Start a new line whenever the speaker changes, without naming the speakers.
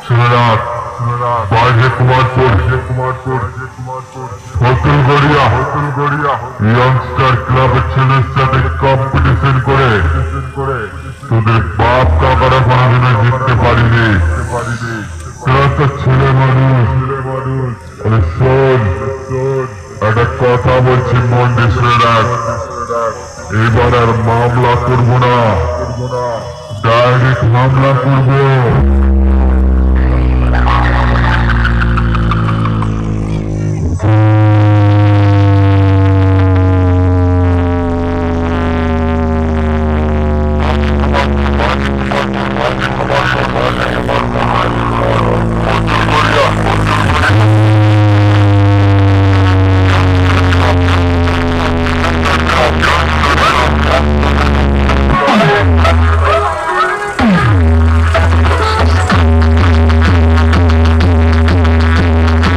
শুনে বাইরে কুমারপুর হোটেল গড়িয়া ইয়ংস্টার ক্লাবের ছেলের সাথে কম্পিটিশন করে তোদের বাপ কাকারা কোনোদিনও জিততে পারিনি। তোরা তো ছেলে মানুষ। আরে শোন, একটা কথা বলছি, মন দিয়ে শুনে রাখ। এবার আর মামলা করবো না, ডাইরেক্ট হামলা করবো।